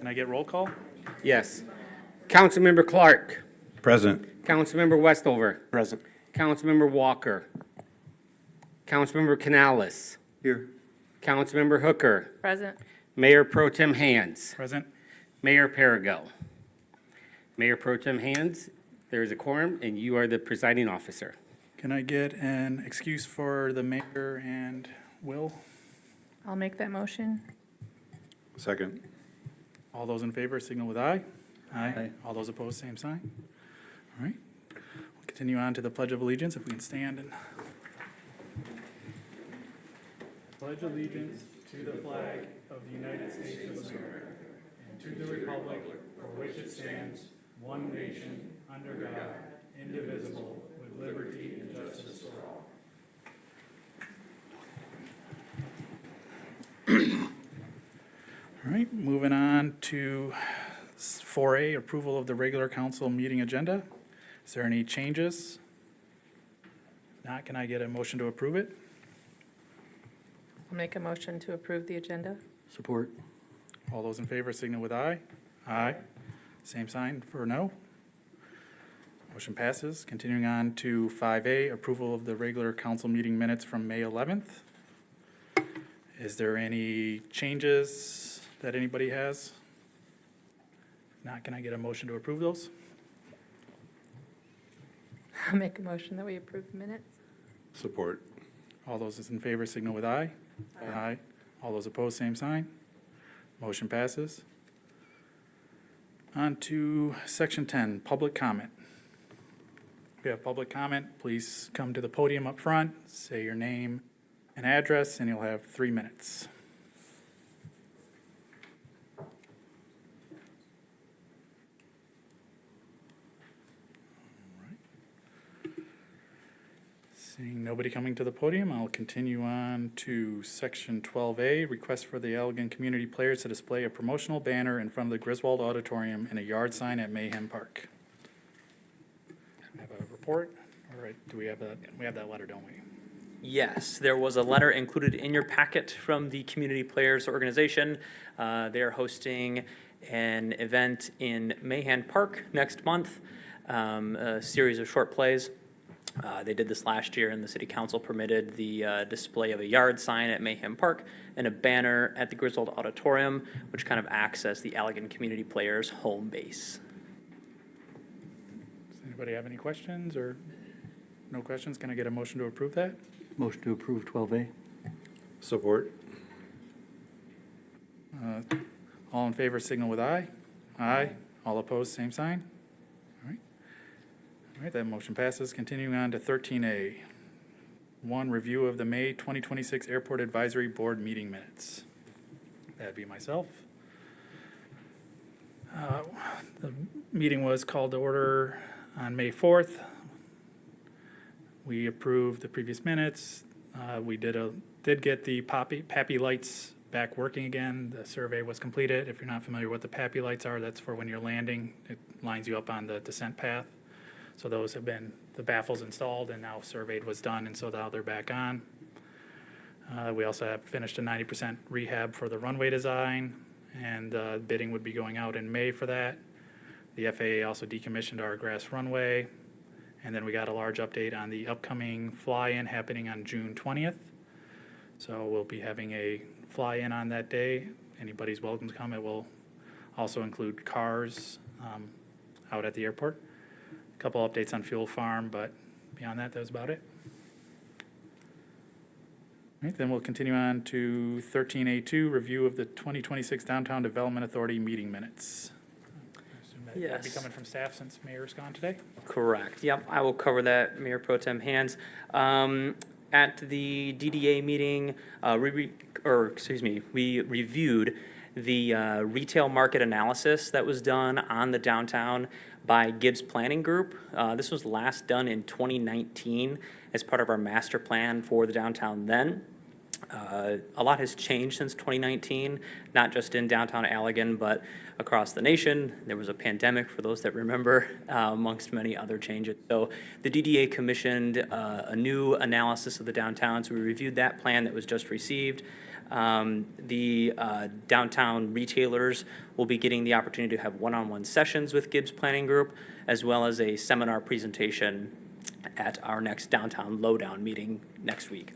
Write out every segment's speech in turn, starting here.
Can I get roll call? Yes. Councilmember Clark. Present. Councilmember Westover. Present. Councilmember Walker. Councilmember Canales. Here. Councilmember Hooker. Present. Mayor Pro Tem Hands. Present. Mayor Perigo. Mayor Pro Tem Hands, there is a quorum, and you are the presiding officer. Can I get an excuse for the mayor and Will? I'll make that motion. Second. All those in favor signal with aye. Aye. All those opposed, same sign. All right. We'll continue on to the Pledge of Allegiance, if we can stand and. Pledge allegiance to the flag of the United States of America and to the republic for which it stands, one nation, under God, indivisible, with liberty and justice for all. All right, moving on to 4A, approval of the regular council meeting agenda. Is there any changes? If not, can I get a motion to approve it? I'll make a motion to approve the agenda. Support. All those in favor signal with aye. Aye. Same sign for no. Motion passes. Continuing on to 5A, approval of the regular council meeting minutes from May 11th. Is there any changes that anybody has? If not, can I get a motion to approve those? I'll make a motion that we approve the minutes. Support. All those in favor signal with aye. Aye. All those opposed, same sign. Motion passes. On to section 10, public comment. If you have public comment, please come to the podium up front, say your name and address, and you'll have 3 minutes. Seeing nobody coming to the podium, I'll continue on to section 12A, request for the Allegan Community Players to display a promotional banner in front of the Griswold Auditorium and a yard sign at Mahan Park. I have a report, all right, do we have that? We have that letter, don't we? Yes, there was a letter included in your packet from the Community Players organization. They are hosting an event in Mahan Park next month, a series of short plays. They did this last year, and the city council permitted the display of a yard sign at Mahan Park and a banner at the Griswold Auditorium, which kind of acts as the Allegan Community Players' home base. Does anybody have any questions or no questions? Can I get a motion to approve that? Motion to approve 12A. Support. All in favor signal with aye. Aye. All opposed, same sign. All right. All right, that motion passes. Continuing on to 13A. 1, review of the May 2026 Airport Advisory Board meeting minutes. That'd be myself. The meeting was called to order on May 4th. We approved the previous minutes. We did get the PAPI lights back working again. The survey was completed. If you're not familiar with what the PAPI lights are, that's for when you're landing. It lines you up on the descent path. So those have been, the baffles installed and now surveyed was done, and so now they're back on. We also have finished a 90% rehab for the runway design, and bidding would be going out in May for that. The FAA also decommissioned our grass runway. And then we got a large update on the upcoming fly-in happening on June 20th. So we'll be having a fly-in on that day. Anybody's welcome to come. It will also include cars out at the airport. A couple updates on Fuel Farm, but beyond that, that was about it. All right, then we'll continue on to 13A2, review of the 2026 Downtown Development Authority meeting minutes. I assume that that'll be Yes. coming from staff since Mayor's gone today. Correct. Yep, I will cover that, Mayor Pro Tem Hands. At the DDA meeting, we reviewed the retail market analysis that was done on the downtown by Gibbs Planning Group. This was last done in 2019 as part of our master plan for the downtown then. A lot has changed since 2019, not just in downtown Allegan, but across the nation. There was a pandemic, for those that remember, amongst many other changes. So the DDA commissioned a new analysis of the downtown, so we reviewed that plan that was just received. The downtown retailers will be getting the opportunity to have one-on-one sessions with Gibbs Planning Group, as well as a seminar presentation at our next downtown lowdown meeting next week.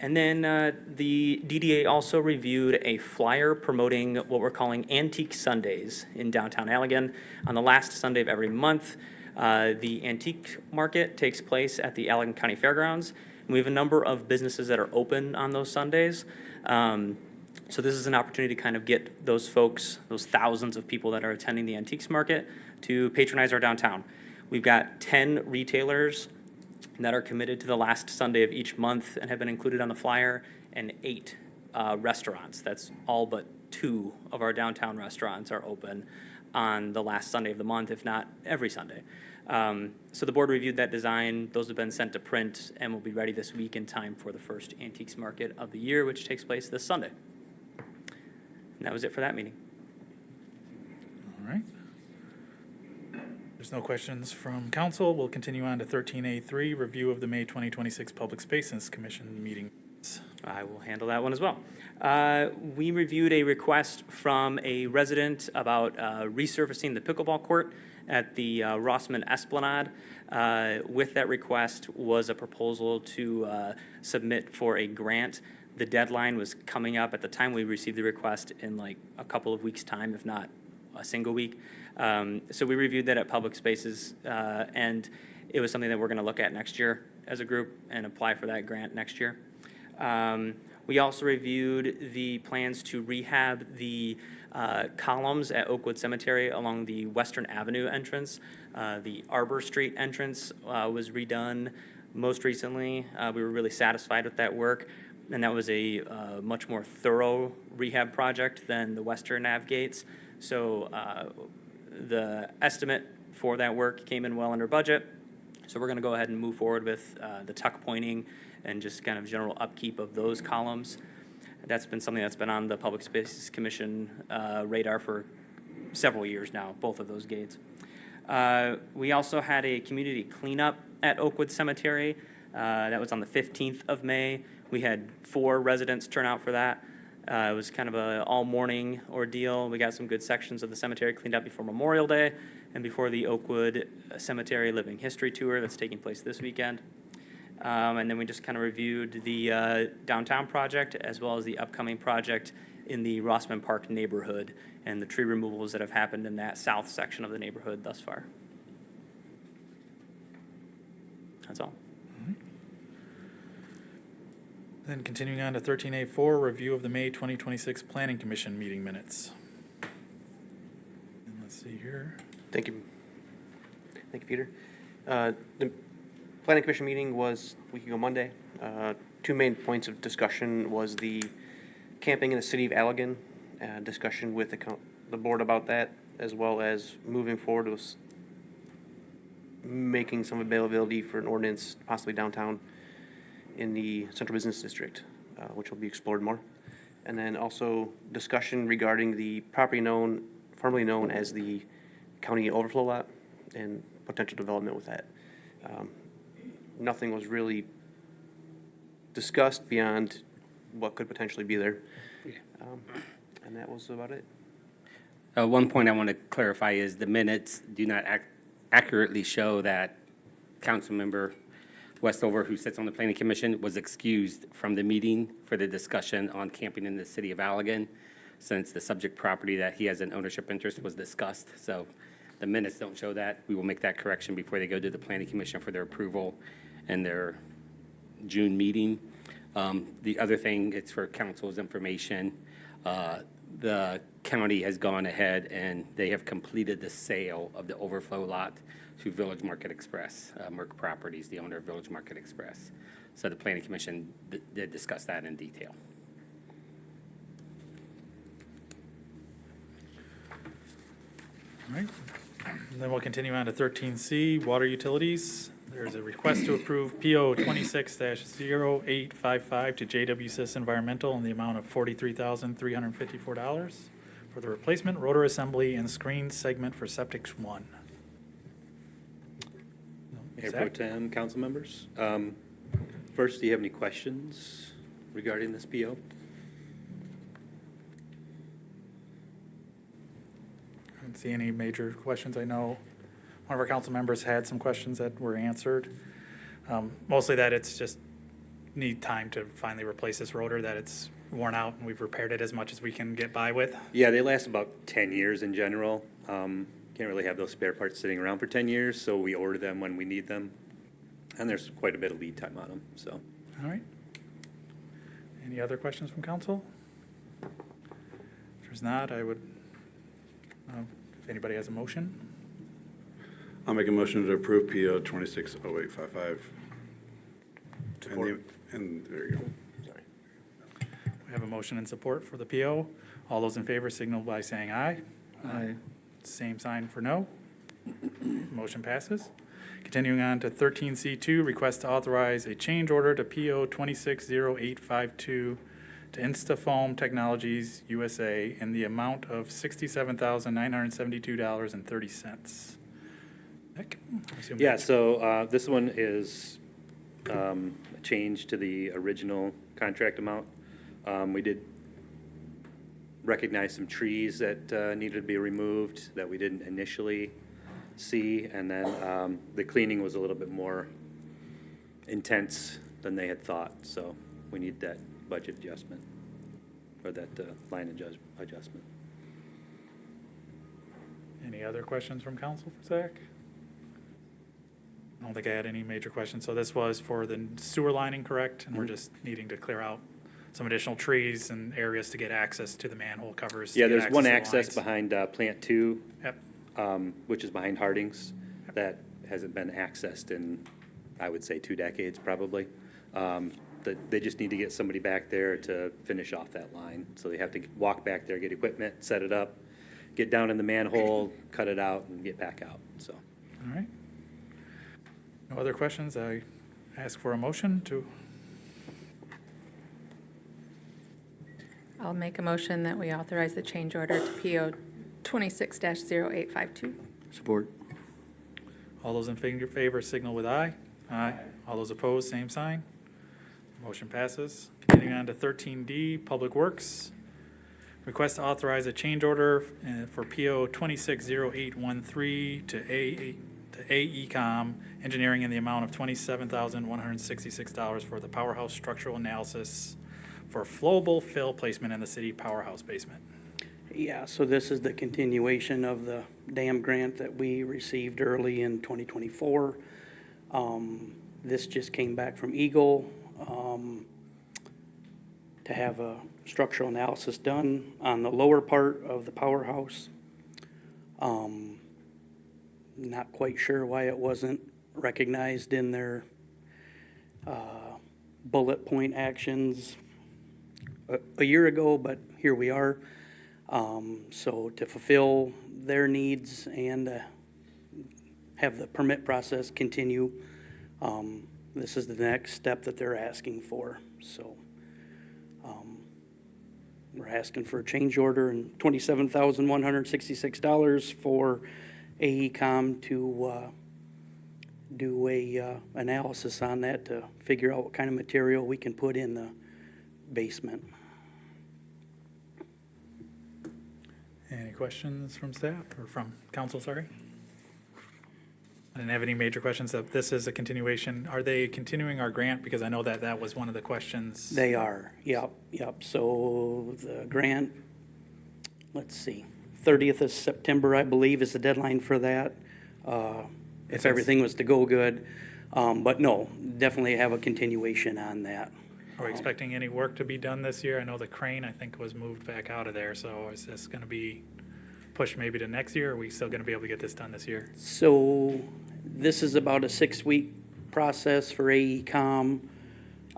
And then the DDA also reviewed a flyer promoting what we're calling Antique Sundays in downtown Allegan. On the last Sunday of every month, the antique market takes place at the Allegan County Fairgrounds. And we have a number of businesses that are open on those Sundays. So this is an opportunity to kind of get those folks, those thousands of people that are attending the antiques market, to patronize our downtown. We've got 10 retailers that are committed to the last Sunday of each month and have been included on the flyer, and 8 restaurants. That's all but 2 of our downtown restaurants are open on the last Sunday of the month, if not every Sunday. So the board reviewed that design. Those have been sent to print and will be ready this week in time for the first antiques market of the year, which takes place this Sunday. And that was it for that meeting. All right. There's no questions from council. We'll continue on to 13A3, review of the May 2026 Public Spaces Commission meeting. I will handle that one as well. We reviewed a request from a resident about resurfacing the pickleball court at the Rossman Esplanade. With that request was a proposal to submit for a grant. The deadline was coming up at the time we received the request in like a couple of weeks' time, if not a single week. So we reviewed that at Public Spaces, and it was something that we're going to look at next year as a group and apply for that grant next year. We also reviewed the plans to rehab the columns at Oakwood Cemetery along the Western Avenue entrance. The Arbor Street entrance was redone most recently. We were really satisfied with that work, and that was a much more thorough rehab project than the Western Ave gates. So the estimate for that work came in well under budget. So we're going to go ahead and move forward with the tuck pointing and just kind of general upkeep of those columns. That's been something that's been on the Public Spaces Commission radar for several years now, both of those gates. We also had a community cleanup at Oakwood Cemetery. That was on the 15th of May. We had 4 residents turn out for that. It was kind of an all-morning ordeal. We got some good sections of the cemetery cleaned up before Memorial Day and before the Oakwood Cemetery Living History Tour that's taking place this weekend. And then we just kind of reviewed the downtown project as well as the upcoming project in the Mahan Park neighborhood and the tree removals that have happened in that south section of the neighborhood thus far. That's all. Then continuing on to 13A4, review of the May 2026 Planning Commission meeting minutes. And let's see here. Thank you. Thank you, Peter. The Planning Commission meeting was a week ago Monday. 2 main points of discussion was the camping in the city of Allegan, discussion with the board about that, as well as moving forward with making some availability for an ordinance, possibly downtown in the Central Business District, which will be explored more. And then also discussion regarding the property formerly known as the county overflow lot and potential development with that. Nothing was really discussed beyond what could potentially be there. And that was about it. One point I want to clarify is the minutes do not accurately show that Councilmember Westover, who sits on the Planning Commission, was excused from the meeting for the discussion on camping in the city of Allegan, since the subject property that he has an ownership interest was discussed. So the minutes don't show that. We will make that correction before they go to the Planning Commission for their approval and their June meeting. The other thing, it's for council's information, the county has gone ahead and they have completed the sale of the overflow lot to Village Market Express, Merck Properties, the owner of Village Market Express. So the Planning Commission did discuss that in detail. All right. And then we'll continue on to 13C, water utilities. There's a request to approve PO 26-0855 to JWC Environmental in the amount of $43,354 for the replacement rotor assembly and screen segment for Septic 1. Mayor Pro Zach? Tem, council members. First, do you have any questions regarding this PO? I don't see any major questions. I know one of our council members had some questions that were answered. Mostly that it's just need time to finally replace this rotor, that it's worn out, and we've repaired it as much as we can get by with. Yeah, they last about 10 years in general. Can't really have those spare parts sitting around for 10 years, so we order them when we need them. And there's quite a bit of lead time on them, so. All right. Any other questions from council? If there's not, I would, if anybody has a motion. I'll make a motion to approve PO 260855. Support. And there you go. Sorry. We have a motion and support for the PO. All those in favor signal by saying aye. Aye. Same sign for no. Motion passes. Continuing on to 13C2, request to authorize a change order to PO 260852 to Insituform Technologies USA in the amount of $67,972.30. Nick? I assume- Yeah, so this one is a change to the original contract amount. We did recognize some trees that needed to be removed that we didn't initially see, and then the cleaning was a little bit more intense than they had thought, so we need that budget adjustment, or that line adjustment. Any other questions from council for Zach? I don't think I had any major questions. So this was for the sewer lining, correct? And we're just needing to clear out some additional trees and areas to get access to the manhole covers. to Yeah, get there's one to the access lines. behind Plant 2, Yep. which is behind Harding's, that hasn't been accessed in, I would say, 2 decades probably. They just need to get somebody back there to finish off that line. So they have to walk back there, get equipment, set it up, get down in the manhole, cut it out, and get back out, so. All right. No other questions? I ask for a motion to, I'll make a motion that we authorize the change order to PO 26-0852. Support. all those in favor signal with aye. Aye. All those opposed, same sign. Motion passes. Continuing on to 13D, Public Works. Request to authorize a change order for PO 260813 to AECOM Engineering in the amount of $27,166 for the Powerhouse Structural Analysis for flowable fill placement in the city powerhouse basement. Yeah, so this is the continuation of the dam grant that we received early in 2024. This just came back from Eagle to have a structural analysis done on the lower part of the powerhouse. Not quite sure why it wasn't recognized in their bullet point actions a year ago, but here we are. So to fulfill their needs and have the permit process continue, this is the next step that they're asking for. So we're asking for a change order and $27,166 for AECOM to do a analysis on that to figure out what kind of material we can put in the basement. Any questions from staff or from council, sorry? I didn't have any major questions. This is a continuation. Are they continuing our grant? Because I know that that was one of the questions. They are, yep. So the grant, let's see, 30th of September, I believe, is the deadline for that, if everything was to go good. But no, definitely have a continuation on that. Are we expecting any work to be done this year? I know the crane, I think, was moved back out of there. So is this going to be pushed maybe to next year? Or are we still going to be able to get this done this year? So this is about a 6-week process for AECOM.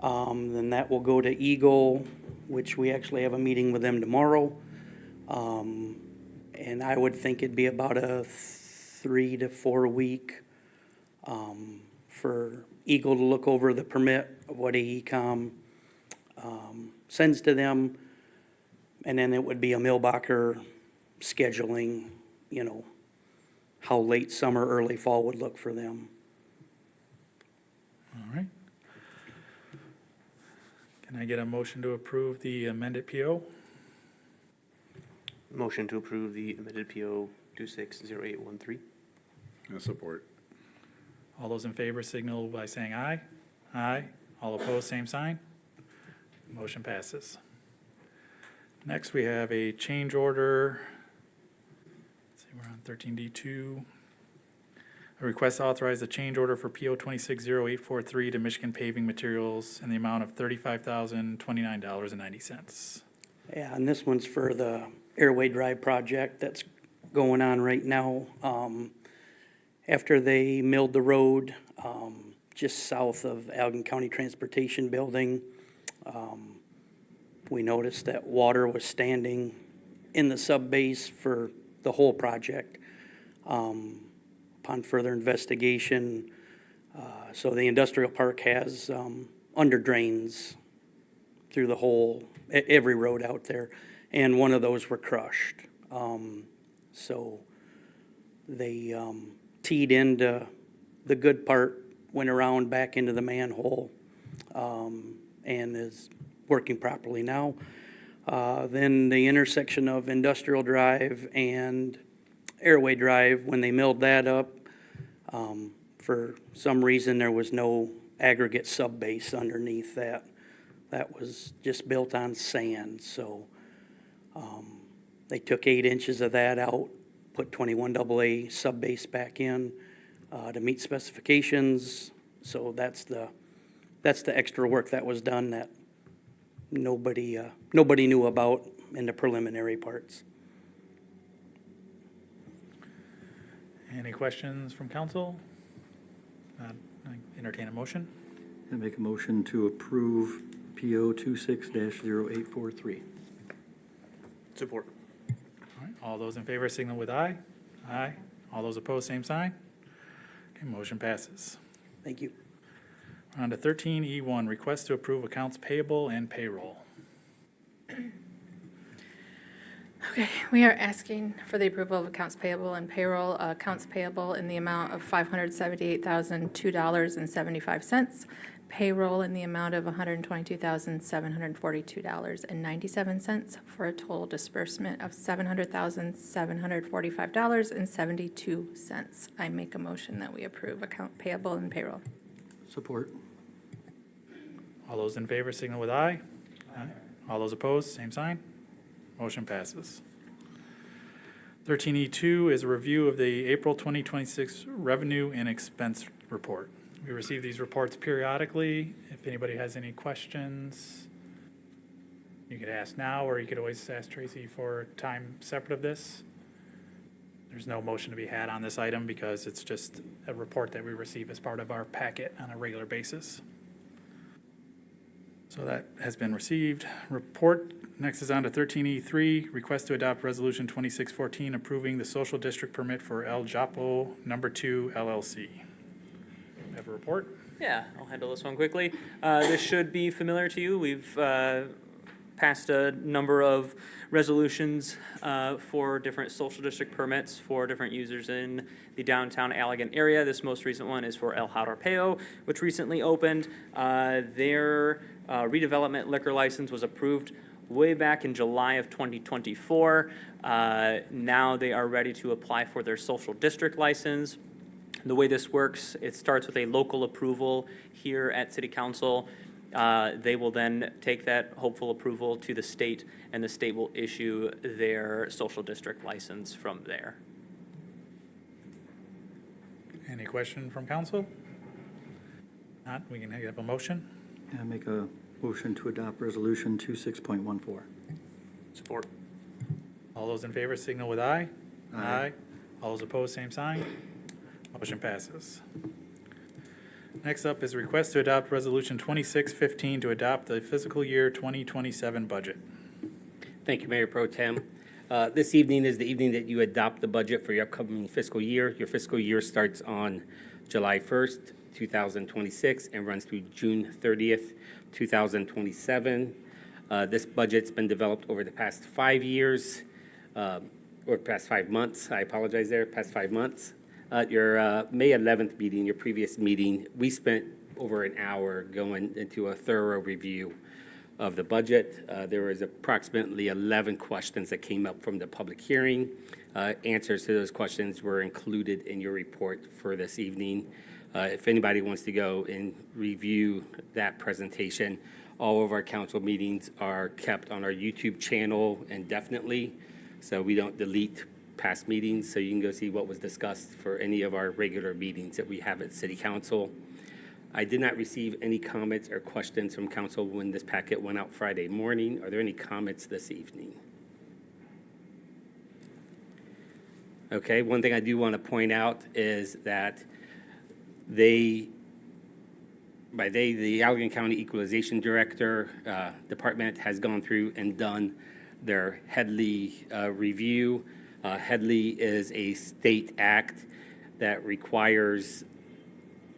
Then that will go to Eagle, which we actually have a meeting with them tomorrow. And I would think it'd be about a 3 to 4 week for Eagle to look over the permit of what AECOM sends to them. And then it would be a Millbacher scheduling, you know, how late summer, early fall would look for them. All right. Can I get a motion to approve the amended PO? Motion to approve the amended PO 260813. Support. All those in favor signal by saying aye. Aye. All opposed, same sign. Motion passes. Next, we have a change order. Let's see, we're on 13D2. A request to authorize the change order for PO 260843 to Michigan Paving Materials in the amount of $35,029.90. Yeah, and this one's for the Airway Drive project that's going on right now. After they milled the road, just south of Allegan County Transportation Building, we noticed that water was standing in the sub-base for the whole project. Upon further investigation, so the industrial park has under drains through the whole, every road out there, and one of those were crushed. So they teed into the good part, went around back into the manhole, and is working properly now. Then the intersection of Industrial Drive and Airway Drive, when they milled that up, for some reason there was no aggregate sub-base underneath that. That was just built on sand, so they took 8 inches of that out, put 21 AA sub-base back in to meet specifications. So that's the extra work that was done that nobody knew about in the preliminary parts. Any questions from council? I entertain a motion. I make a motion to approve PO 26-0843. Support. All right, all those in favor signal with aye. Aye. All those opposed, same sign. Okay, motion passes. Thank you. We're on to 13E1, request to approve accounts payable and payroll. Okay, we are asking for the approval of accounts payable and payroll. Accounts payable in the amount of $578,002.75. Payroll in the amount of $122,742.97 for a total disbursement of $700,745.72. I make a motion that we approve account payable and payroll. Support. All those in favor signal with aye. Aye. All those opposed, same sign. Motion passes. 13E2 is a review of the April 2026 revenue and expense report. We receive these reports periodically. If anybody has any questions, you could ask now, or you could always ask Tracy for time separate of this. There's no motion to be had on this item because it's just a report that we receive as part of our packet on a regular basis. So that has been received. Report. Next is on to 13E3, request to adopt resolution 2614 approving the social district permit for El Japo No. 2 LLC. Have a report? Yeah, I'll handle this one quickly. This should be familiar to you. We've passed a number of resolutions for different social district permits for different users in the downtown Allegan area. This most recent one is for El Jaripeo, which recently opened. Their redevelopment liquor license was approved way back in July of 2024. Now they are ready to apply for their social district license. The way this works, it starts with a local approval here at City Council. They will then take that hopeful approval to the state, and the state will issue their social district license from there. Any question from council? Not, we can have a motion. I make a motion to adopt resolution 26.14. Support. All those in favor signal with aye. Aye. All those opposed, same sign. Motion passes. Next up is request to adopt resolution 2615 to adopt the fiscal year 2027 budget. Thank you, Mayor Pro Tem. This evening is the evening that you adopt the budget for your upcoming fiscal year. Your fiscal year starts on July 1st. 2026, and runs through June 30th, 2027. This budget's been developed over the past 5 years, or past 5 months, I apologize there, past 5 months. Your May 11th meeting, your previous meeting, we spent over an hour going into a thorough review of the budget. There was approximately 11 questions that came up from the public hearing. Answers to those questions were included in your report for this evening. If anybody wants to go and review that presentation, all of our council meetings are kept on our YouTube channel indefinitely, so we don't delete past meetings, so you can go see what was discussed for any of our regular meetings that we have at City Council. I did not receive any comments or questions from council when this packet went out Friday morning. Are there any comments this evening? Okay, one thing I do want to point out is that the Allegan County Equalization Director Department has gone through and done their Headley review. Headley is a state act that requires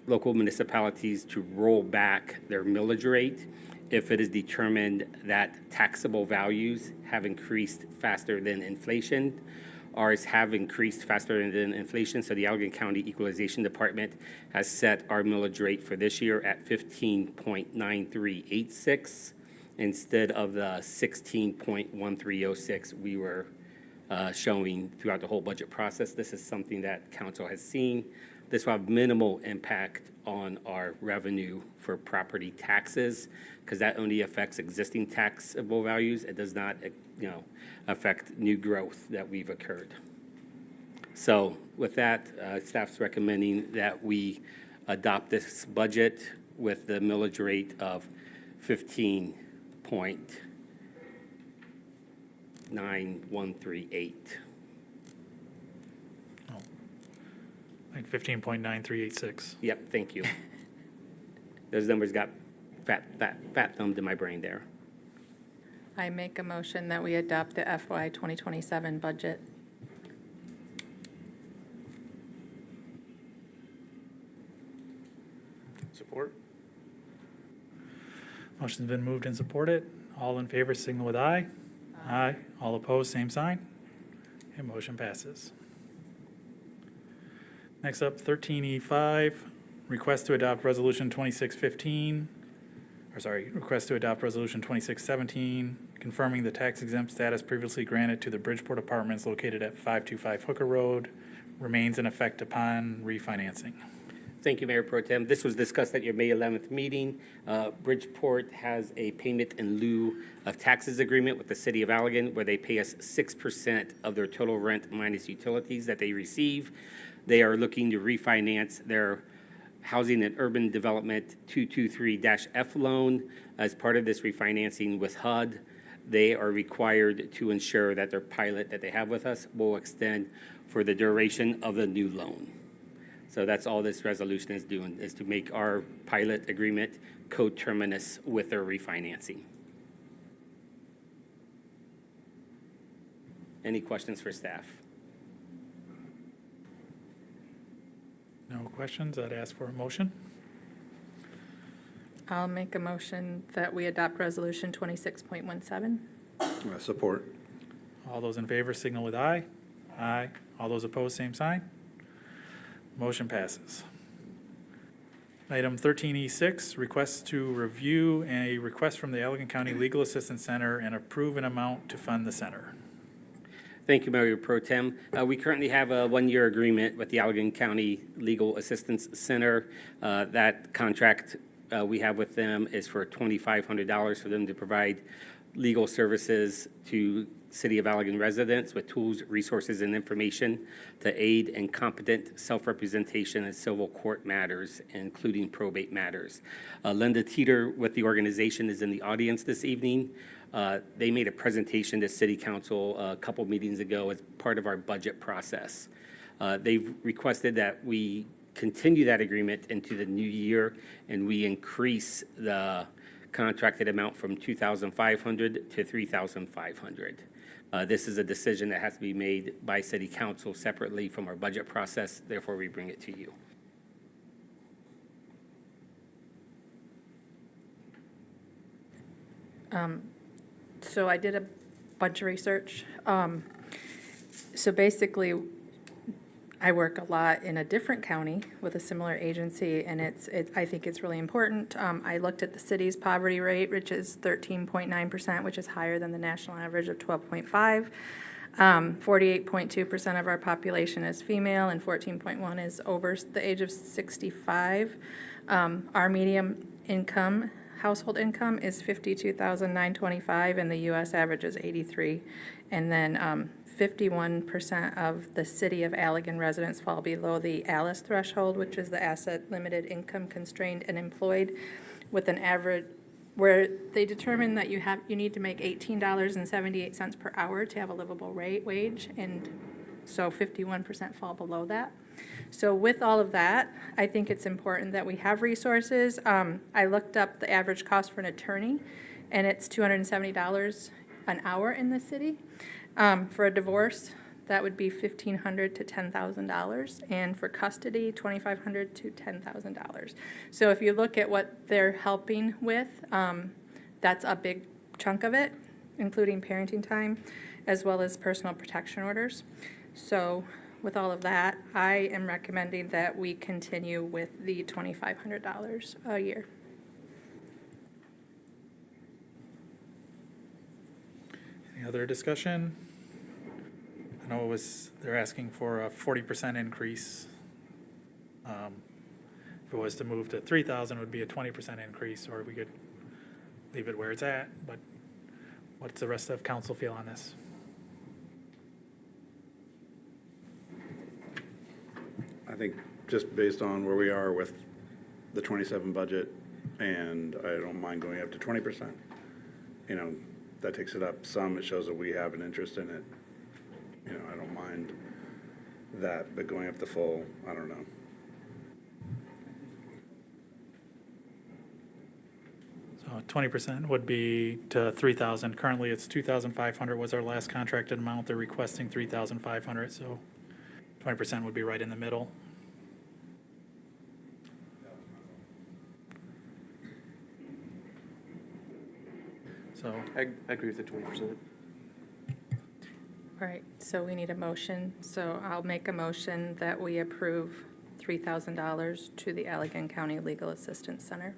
local municipalities to roll back their millage rate if it is determined that taxable values have increased faster than inflation. Ours have increased faster than inflation, so the Allegan County Equalization Department has set our millage rate for this year at 15.9386 instead of the 16.1306 we were showing throughout the whole budget process. This is something that council has seen. This will have minimal impact on our revenue for property taxes because that only affects existing taxable values. It does not, affect new growth that we've occurred. So with that, staff's recommending that we adopt this budget with the millage rate of 15.9138. Like 15.9386. Yep, thank you. Those numbers got fat thumbed in my brain there. I make a motion that we adopt the FY 2027 budget. Support? Motion's been moved and supported. All in favor, signal with aye. Aye. All opposed, same sign. And motion passes. Next up, 13E5, request to adopt Resolution 2617, request to adopt Resolution 2617, confirming the tax-exempt status previously granted to the Bridgeport Apartments located at 525 Hooker Road remains in effect upon refinancing. Thank you, Mayor Pro Tem. This was discussed at your May 11th meeting. Bridgeport has a payment in lieu of taxes agreement with the city of Allegan where they pay us 6% of their total rent minus utilities that they receive. They are looking to refinance their Housing and Urban Development 223-F loan. As part of this refinancing with HUD, they are required to ensure that their pilot that they have with us will extend for the duration of the new loan. So that's all this resolution is doing, is to make our pilot agreement coterminous with their refinancing. Any questions for staff? No questions, I'd ask for a motion. I'll make a motion that we adopt Resolution 26.17. Support. All those in favor, signal with aye. Aye. All those opposed, same sign. Motion passes. Item 13E6, request to review a request from the Allegan County Legal Assistance Center and approve an amount to fund the center. Thank you, Mayor Pro Tem. We currently have a one-year agreement with the Allegan County Legal Assistance Center. That contract we have with them is for $2,500 for them to provide legal services to City of Allegan residents with tools, resources, and information to aid in competent self-representation in civil court matters, including probate matters. Linda Teeter with the organization is in the audience this evening. They made a presentation to City Council a couple meetings ago as part of our budget process. They've requested that we continue that agreement into the new year and we increase the contracted amount from $2,500 to $3,500. This is a decision that has to be made by City Council separately from our budget process, therefore we bring it to you. So I did a bunch of research. So basically, I work a lot in a different county with a similar agency, and I think it's really important. I looked at the city's poverty rate, which is 13.9%, which is higher than the national average of 12.5. 48.2% of our population is female, and 14.1 is over the age of 65. Our median income, household income, is $52,925, and the U.S. average is 83. And then 51% of the city of Allegan residents fall below the ALICE threshold, which is the asset limited income constrained and employed, with an average where they determine that you need to make $18.78 per hour to have a livable wage, and so 51% fall below that. So with all of that, I think it's important that we have resources. I looked up the average cost for an attorney, and it's $270 an hour in the city. For a divorce, that would be $1,500 to $10,000, and for custody, $2,500 to $10,000. So if you look at what they're helping with, that's a big chunk of it, including parenting time, as well as personal protection orders. So with all of that, I am recommending that we continue with the $2,500 a year. Any other discussion? I know they're asking for a 40% increase. If it was to move to 3,000, it would be a 20% increase, or we could leave it where it's at, but what's the rest of council feel on this? I think just based on where we are with the 27 budget, and I don't mind going up to 20%. You know, that takes it up some. It shows that we have an interest in it. You know, I don't mind that, but going up the full, I don't know. So 20% would be to 3,000. Currently, it's 2,500 was our last contracted amount. They're requesting 3,500, so 20% would be right in the middle. So I agree with the 20%. All right, so we need a motion. So I'll make a motion that we approve $3,000 to the Allegan County Legal Assistance Center.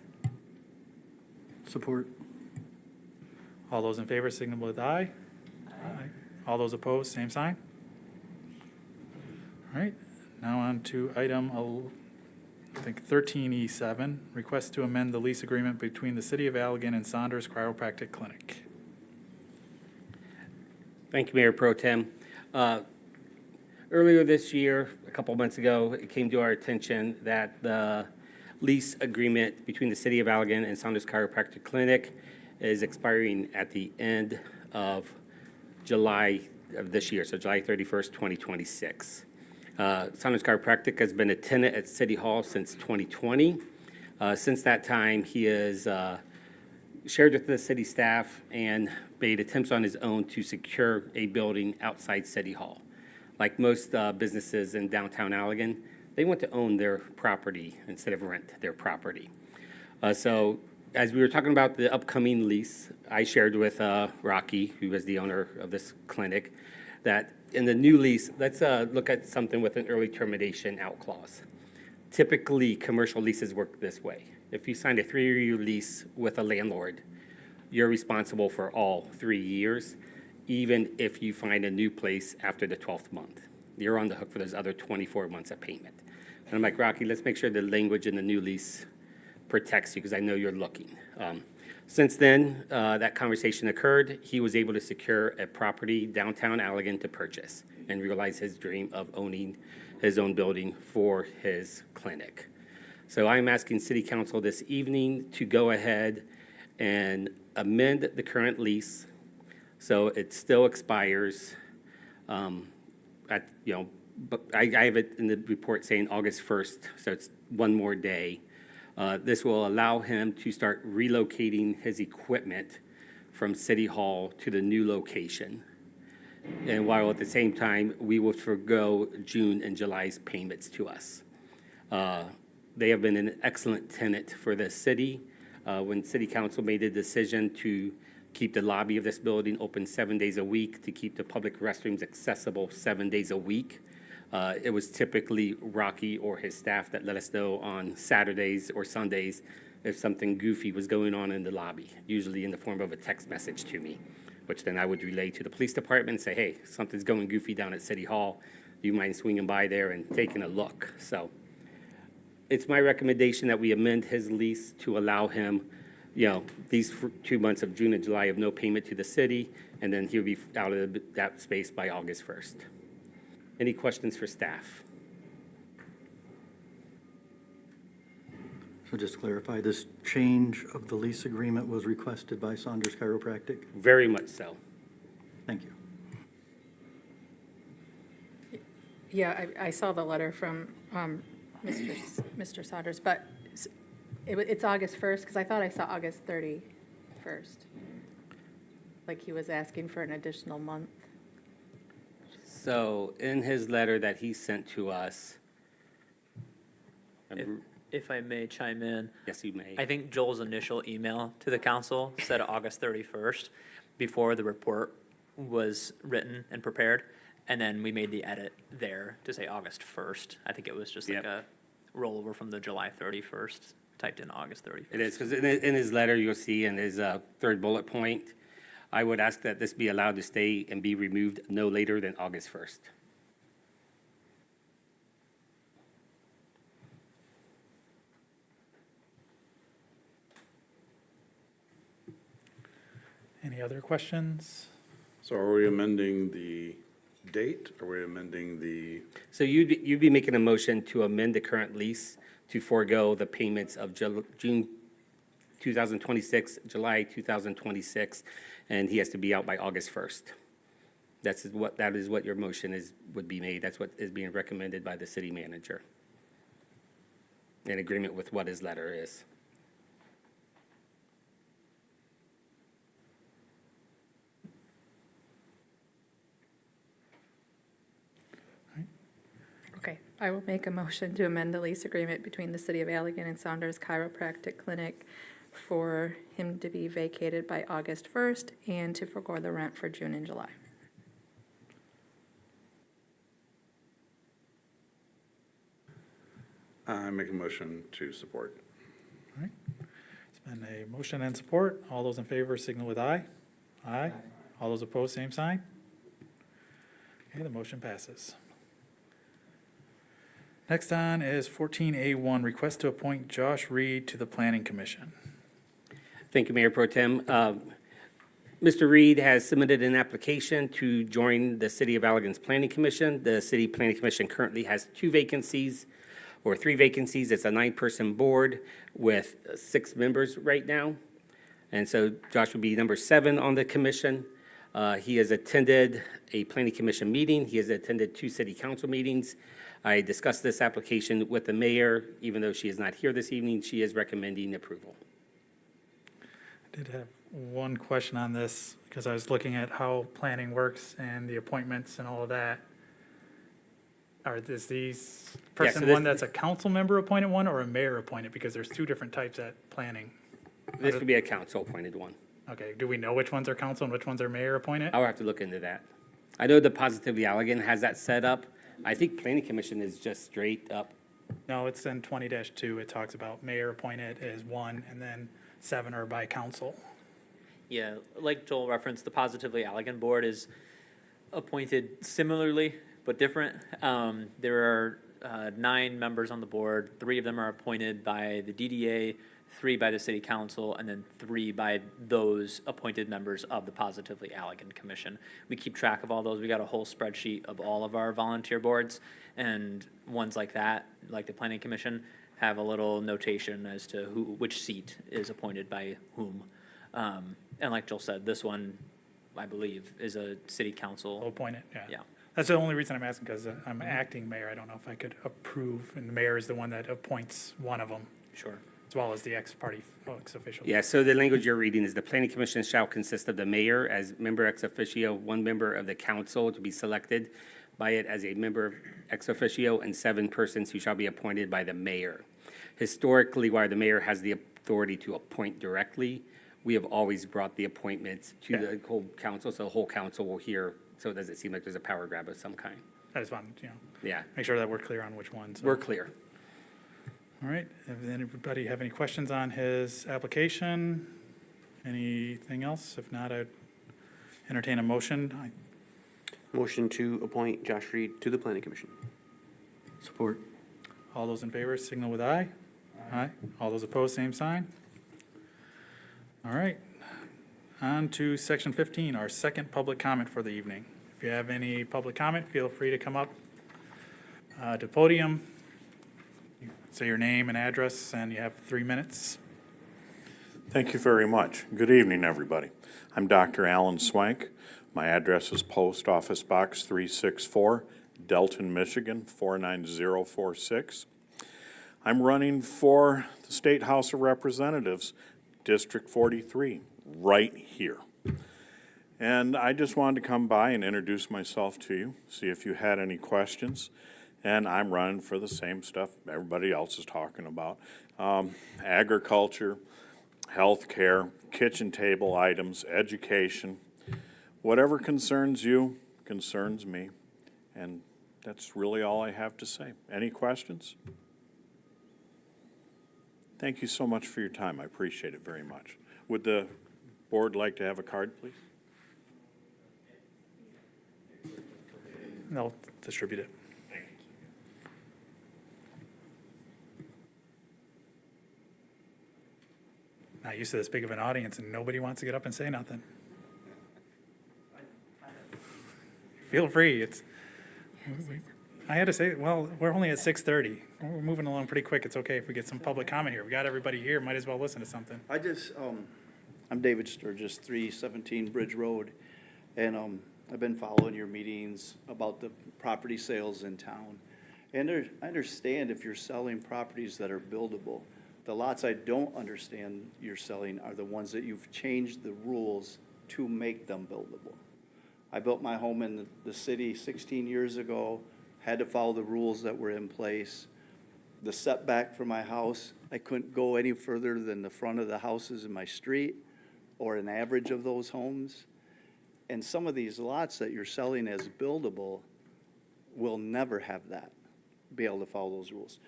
Support. all those in favor signal with aye. Aye. All those opposed, same sign. All right, now on to item, I think 13E7, request to amend the lease agreement between the City of Allegan and Saunders Chiropractic Clinic. Thank you, Mayor Pro Tem. Earlier this year, a couple months ago, it came to our attention that the lease agreement between the City of Allegan and Saunders Chiropractic Clinic is expiring at the end of July of this year, so July 31st, 2026. Saunders Chiropractic has been a tenant at City Hall since 2020. Since that time, he has shared with the city staff and made attempts on his own to secure a building outside City Hall. Like most businesses in downtown Allegan, they want to own their property instead of rent their property. So as we were talking about the upcoming lease, I shared with Rocky, who is the owner of this clinic, that in the new lease, let's look at something with an early termination out clause. Typically, commercial leases work this way. If you signed a 3-year lease with a landlord, you're responsible for all 3 years, even if you find a new place after the 12th month. You're on the hook for those other 24 months of payment. And I'm like, Rocky, let's make sure the language in the new lease protects you, because I know you're looking. Since then, that conversation occurred. He was able to secure a property downtown Allegan to purchase and realize his dream of owning his own building for his clinic. So I'm asking City Council this evening to go ahead and amend the current lease so it still expires but I have it in the report saying August 1st, so it's one more day. This will allow him to start relocating his equipment from City Hall to the new location. And while at the same time, we will forego June and July's payments to us. They have been an excellent tenant for the city. When City Council made the decision to keep the lobby of this building open 7 days a week, to keep the public restrooms accessible 7 days a week. It was typically Rocky or his staff that let us know on Saturdays or Sundays if something goofy was going on in the lobby, usually in the form of a text message to me, which then I would relay to the police department and say, hey, something's going goofy down at City Hall. Do you mind swinging by there and taking a look? So it's my recommendation that we amend his lease to allow him, these 2 months of June and July of no payment to the city, and then he'll be out of that space by August 1st. Any questions for staff? So just to clarify, this change of the lease agreement was requested by Saunders Chiropractic? Very much so. Thank you. Yeah, I saw the letter from Mr. Saunders, but it's August 1st, because I thought I saw August 31st. Like he was asking for an additional month. So in his letter that he sent to us, If I may chime in, yes, you may. I think Joel's initial email to the council said August 31st before the report was written and prepared. And then we made the edit there to say August 1st. I think it was just like Yep. a rollover from the July 31st, typed in August 31st. It is, because in his letter, you'll see in his third bullet point, I would ask that this be allowed to stay and be removed no later than August 1st. Any other questions? So are we amending the date? Are we amending the, So you'd be making a motion to amend the current lease to forego the payments of June 2026, July 2026, and he has to be out by August 1st. That is what your motion would be made. That's what is being recommended by the city manager, in agreement with what his letter is. Okay, I will make a motion to amend the lease agreement between the City of Allegan and Saunders Chiropractic Clinic for him to be vacated by August 1st and to forego the rent for June and July. I make a motion to support. All right. It's been a motion and support. All those in favor signal with aye. Aye. All those opposed, same sign. Okay, the motion passes. Next on is 14A1, request to appoint Josh Reed to the Planning Commission. Thank you, Mayor Pro Tem. Mr. Reed has submitted an application to join the City of Allegan's Planning Commission. The City Planning Commission currently has 2 vacancies, or 3 vacancies. It's a 9-person board with 6 members right now. And so Josh would be number 7 on the commission. He has attended a Planning Commission meeting. He has attended 2 city council meetings. I discussed this application with the mayor. Even though she is not here this evening, she is recommending approval. I did have one question on this, because I was looking at how planning works and the appointments and all of that. Is these person this- one that's a council member appointed one or a mayor appointed? Because there's 2 different types at planning. This would be a council-appointed one. Okay, do we know which ones are council and which ones are mayor appointed? I'll have to look into that. I know the Positively Allegan has that set up. I think Planning Commission is just straight up. No, it's in 20-2. It talks about mayor appointed is 1 and then 7 are by council. Yeah, like Joel referenced, the Positively Allegan Board is appointed similarly but different. There are 9 members on the board. 3 of them are appointed by the DDA, 3 by the city council, and then 3 by those appointed members of the Positively Allegan Commission. We keep track of all those. We got a whole spreadsheet of all of our volunteer boards, and ones like that, like the Planning Commission, have a little notation as to which seat is appointed by whom. And like Joel said, this one, I believe, is a city council. Appointed, yeah. Yeah. That's the only reason I'm asking, because I'm acting mayor. I don't know if I could approve, and the mayor is the one that appoints one of them, Sure. as well as the ex-party, ex-official. Yeah, so the language you're reading is the Planning Commission shall consist of the mayor as member ex officio, 1 member of the council to be selected by it as a member ex officio, and 7 persons who shall be appointed by the mayor. Historically, while the mayor has the authority to appoint directly, we have always brought the appointments to Yeah. the whole council, so the whole council will hear, so it doesn't seem like there's a power grab of some kind. I just want, Yeah, make sure that we're clear on which ones. we're clear. All right, does anybody have any questions on his application? Anything else? If not, I'd entertain a motion. Motion to appoint Josh Reed to the Planning Commission. Support. All those in favor signal with aye. Aye. All those opposed, same sign. All right, on to section 15, our second public comment for the evening. If you have any public comment, feel free to come up to the podium. You say your name and address, and you have 3 minutes. Thank you very much. Good evening, everybody. I'm Dr. Alan Swank. My address is Post Office Box 364, Delton, Michigan, 49046. I'm running for the State House of Representatives, District 43, right here. And I just wanted to come by and introduce myself to you, see if you had any questions. And I'm running for the same stuff everybody else is talking about. Agriculture, healthcare, kitchen table items, education. Whatever concerns you concerns me. And that's really all I have to say. Any questions? Thank you so much for your time. I appreciate it very much. Would the board like to have a card, please? They'll distribute it. Not used to this big of an audience, and nobody wants to get up and say nothing. Feel free. I had to say, well, we're only at 6:30. We're moving along pretty quick. It's okay if we get some public comment here. We got everybody here. Might as well listen to something. I just, I'm David Sturgis, 317 Bridge Road, and I've been following your meetings about the property sales in town. And I understand if you're selling properties that are buildable. The lots I don't understand you're selling are the ones that you've changed the rules to make them buildable. I built my home in the city 16 years ago, had to follow the rules that were in place. The setback for my house, I couldn't go any further than the front of the houses in my street or an average of those homes. And some of these lots that you're selling as buildable will never have that, be able to follow those rules.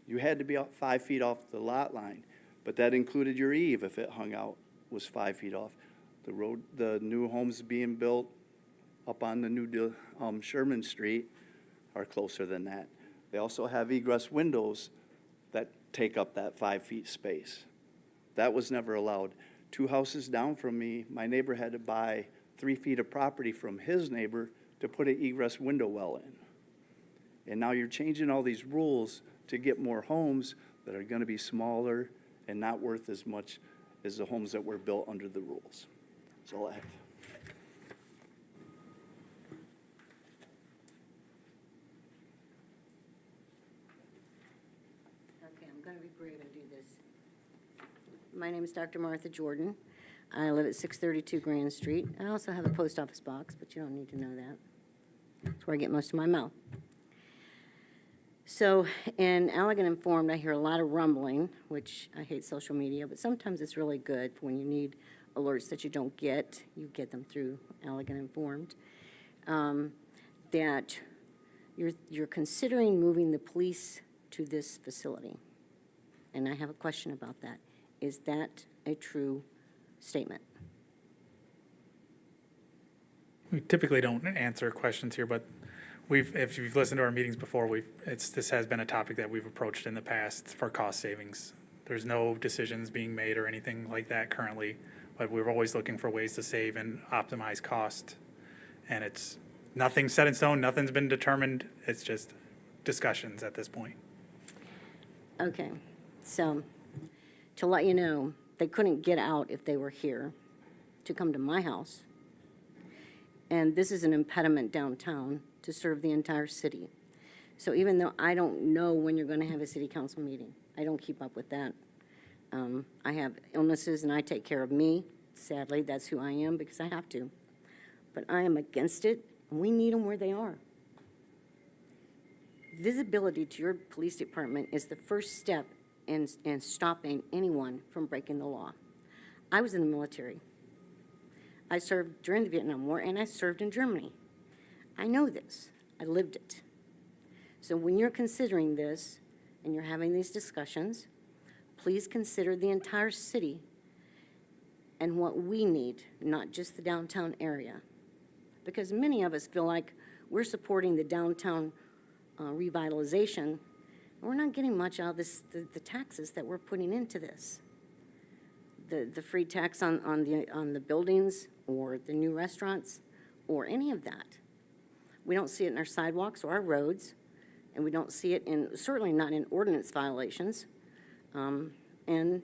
You had to be 5 feet off the lot line, but that included your eave if it hung out was 5 feet off. The new homes being built up on the new Sherman Street are closer than that. They also have egress windows that take up that 5 feet space. That was never allowed. 2 houses down from me, my neighbor had to buy 3 feet of property from his neighbor to put an egress window well in. And now you're changing all these rules to get more homes that are gonna be smaller and not worth as much as the homes that were built under the rules. That's all I have. Okay, I'm going to be brave and do this. My name is Dr. Martha Jordan. I live at 632 Grand Street. I also have a post office box, but you don't need to know that. That's where I get most of my mail. So in Allegan Informed, I hear a lot of rumbling, which I hate social media, but sometimes it's really good for when you need alerts that you don't get. You get them through Allegan Informed. That you're considering moving the police to this facility. And I have a question about that. Is that a true statement? We typically don't answer questions here, but if you've listened to our meetings before, this has been a topic that we've approached in the past for cost savings. There's no decisions being made or anything like that currently, but we're always looking for ways to save and optimize cost. And it's nothing set in stone, nothing's been determined. It's just discussions at this point. Okay, so to let you know, they couldn't get out if they were here to come to my house. And this is an impediment downtown to serve the entire city. So even though I don't know when you're going to have a city council meeting, I don't keep up with that. I have illnesses and I take care of me. Sadly, that's who I am because I have to. But I am against it, and we need them where they are. Visibility to your police department is the first step in stopping anyone from breaking the law. I was in the military. I served during the Vietnam War, and I served in Germany. I know this. I lived it. So when you're considering this and you're having these discussions, please consider the entire city and what we need, not just the downtown area. Because many of us feel like we're supporting the downtown revitalization, and we're not getting much out of this, the taxes that we're putting into this. The free tax on the buildings or the new restaurants or any of that. We don't see it in our sidewalks or our roads, and we don't see it in, certainly not in ordinance violations, and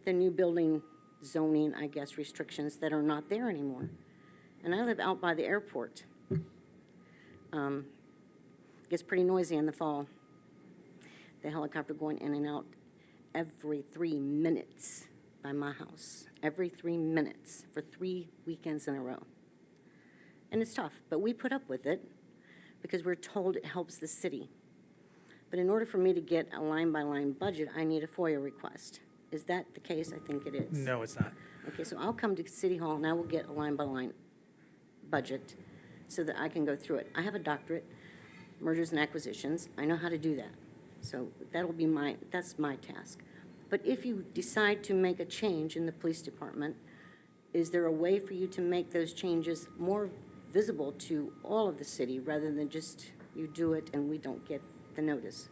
the new building zoning, I guess, restrictions that are not there anymore. And I live out by the airport. Gets pretty noisy in the fall. The helicopter going in and out every 3 minutes by my house. Every 3 minutes for 3 weekends in a row. And it's tough, but we put up with it because we're told it helps the city. But in order for me to get a line-by-line budget, I need a FOIA request. Is that the case? I think it is. No, it's not. Okay, so I'll come to City Hall and I will get a line-by-line budget so that I can go through it. I have a doctorate, mergers and acquisitions. I know how to do that. So that's my task. But if you decide to make a change in the police department, is there a way for you to make those changes more visible to all of the city rather than just you do it and we don't get the notice?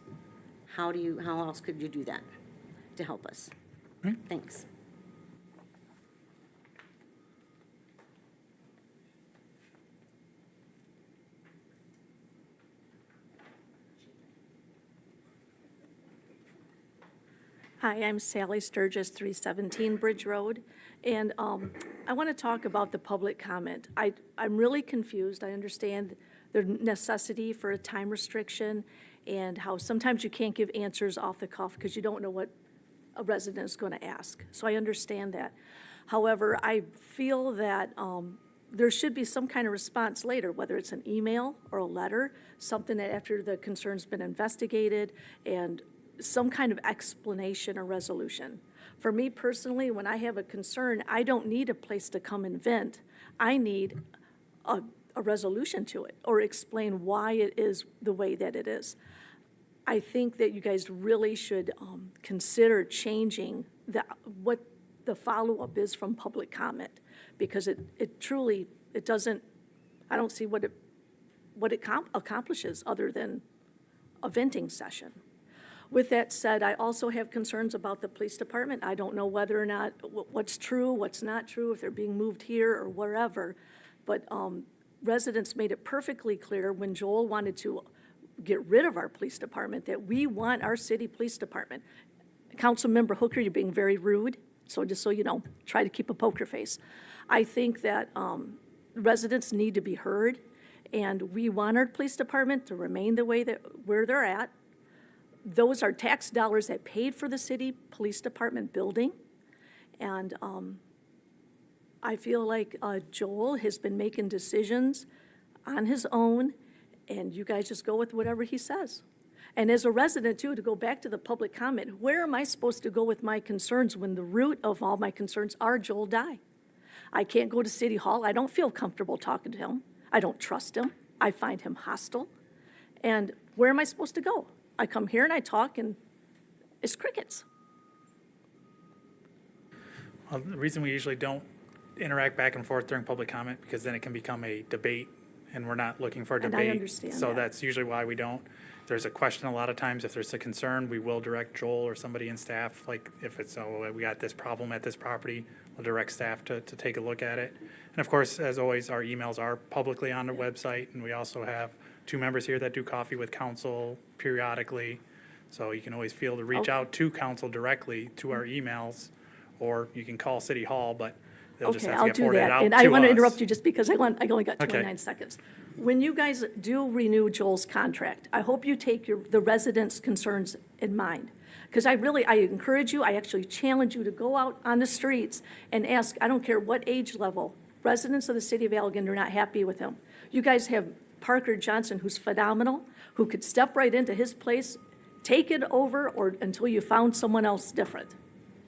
How else could you do that to help us? Right. Thanks. Hi, I'm Sally Sturgis, 317 Bridge Road, and I want to talk about the public comment. I'm really confused. I understand the necessity for a time restriction and how sometimes you can't give answers off the cuff because you don't know what a resident is going to ask. So I understand that. However, I feel that there should be some kind of response later, whether it's an email or a letter, something that after the concern's been investigated and some kind of explanation or resolution. For me personally, when I have a concern, I don't need a place to come and vent. I need a resolution to it or explain why it is the way that it is. I think that you guys really should consider changing what the follow-up is from public comment, because it truly, it doesn't, I don't see what it accomplishes other than a venting session. With that said, I also have concerns about the police department. I don't know whether or not, what's true, what's not true, if they're being moved here or wherever. But residents made it perfectly clear when Joel wanted to get rid of our police department that we want our city police department. Councilmember Hooker, you're being very rude, so just so you know, try to keep a poker face. I think that residents need to be heard, and we want our police department to remain the way that where they're at. Those are tax dollars that paid for the city police department building. And I feel like Joel has been making decisions on his own, and you guys just go with whatever he says. And as a resident, too, to go back to the public comment, where am I supposed to go with my concerns when the root of all my concerns are Joel Dye? I can't go to City Hall. I don't feel comfortable talking to him. I don't trust him. I find him hostile. And where am I supposed to go? I come here and I talk, and it's crickets. Well, the reason we usually don't interact back and forth during public comment, because then it can become a debate, and we're not looking for a And debate. I understand So that. that's usually why we don't. If there's a question a lot of times, if there's a concern, we will direct Joel or somebody in staff, like if it's, oh, we got this problem at this property, we'll direct staff to take a look at it. And of course, as always, our emails are publicly on the website, and we also have 2 members here that do coffee with council periodically. So you can always feel to reach Okay. out to council directly to our emails, or you can call City Hall, but they'll just Okay, have to I'll get do forwarded that. out to us. And I want to interrupt you just because I only got Okay. 29 seconds. When you guys do renew Joel's contract, I hope you take the residents' concerns in mind. Because I encourage you, I actually challenge you to go out on the streets and ask, I don't care what age level, residents of the city of Allegan are not happy with him. You guys have Parker Johnson, who's phenomenal, who could step right into his place, take it over, or until you found someone else different.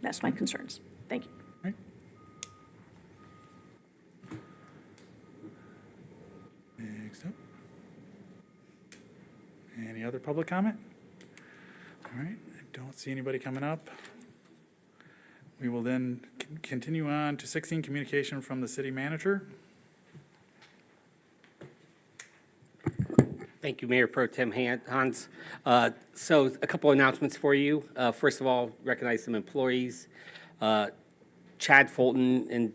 That's my concerns. Thank you. Any other public comment? All right, I don't see anybody coming up. We will then continue on to 16, communication from the city manager. Thank you, Mayor Pro Tem Hans. So a couple announcements for you. First of all, recognize some employees. Chad Fulton and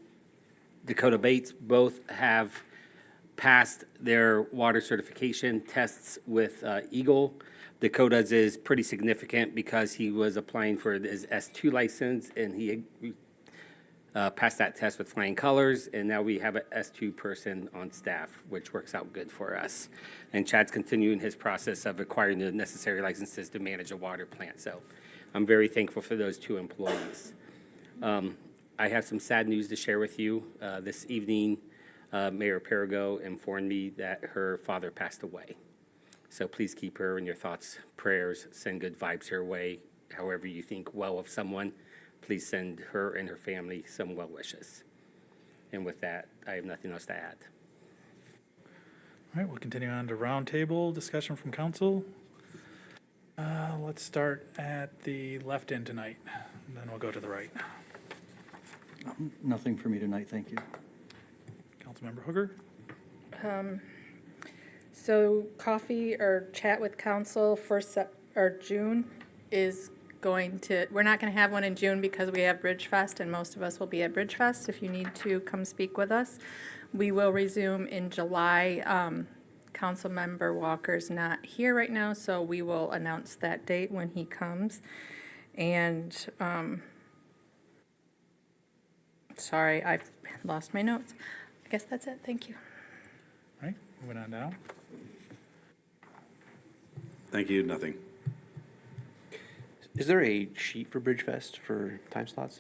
Dakota Bates both have passed their water certification tests with Eagle. Dakota's is pretty significant because he was applying for his S2 license, and he passed that test with flying colors, and now we have an S2 person on staff, which works out good for us. And Chad's continuing his process of acquiring the necessary licenses to manage a water plant. So I'm very thankful for those two employees. I have some sad news to share with you. This evening, Mayor Perigo informed me that her father passed away. So please keep her in your thoughts, prayers, send good vibes her way. However you think well of someone, please send her and her family some well wishes. And with that, I have nothing else to add. All right, we'll continue on to roundtable discussion from council. Let's start at the left end tonight, and then we'll go to the right. Nothing for me tonight, thank you. Councilmember Hooker? So coffee or chat with council for June is going to, we're not going to have one in June because we have Bridgefest, and most of us will be at Bridgefest. If you need to come speak with us, we will resume in July. Councilmember Walker's not here right now, so we will announce that date when he comes. And sorry, I've lost my notes. I guess that's it. Thank you. All right, moving on down. Thank you, nothing. Is there a sheet for Bridgefest for time slots?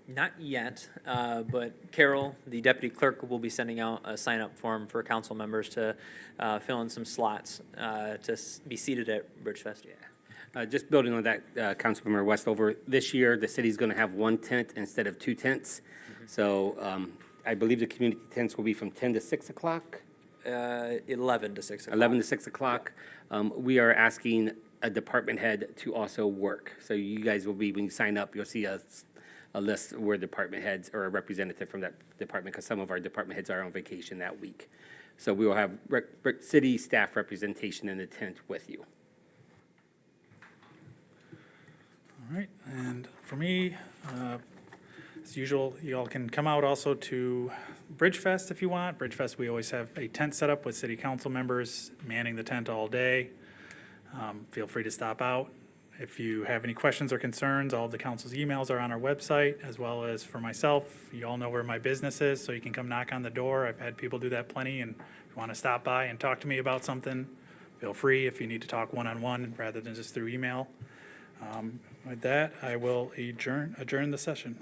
Not yet, but Carol, the deputy clerk, will be sending out a sign-up form for council members to fill in some slots to be seated at Bridgefest. Yeah. Just building on that, Councilmember Westover, this year, the city's going to have one tent instead of two tents. So I believe the community tents will be from 10 to 6 o'clock. 11 to 6 o'clock. 11 to 6 o'clock. We are asking a department head to also work. So you guys will be, when you sign up, you'll see a list where department heads or a representative from that department, because some of our department heads are on vacation that week. So we will have city staff representation in the tent with you. All right, and for me, as usual, you all can come out also to Bridgefest if you want. Bridgefest, we always have a tent set up with city council members manning the tent all day. Feel free to stop out. If you have any questions or concerns, all of the council's emails are on our website, as well as for myself. You all know where my business is, so you can come knock on the door. I've had people do that plenty, and if you want to stop by and talk to me about something, feel free if you need to talk one-on-one rather than just through email. With that, I will adjourn the session.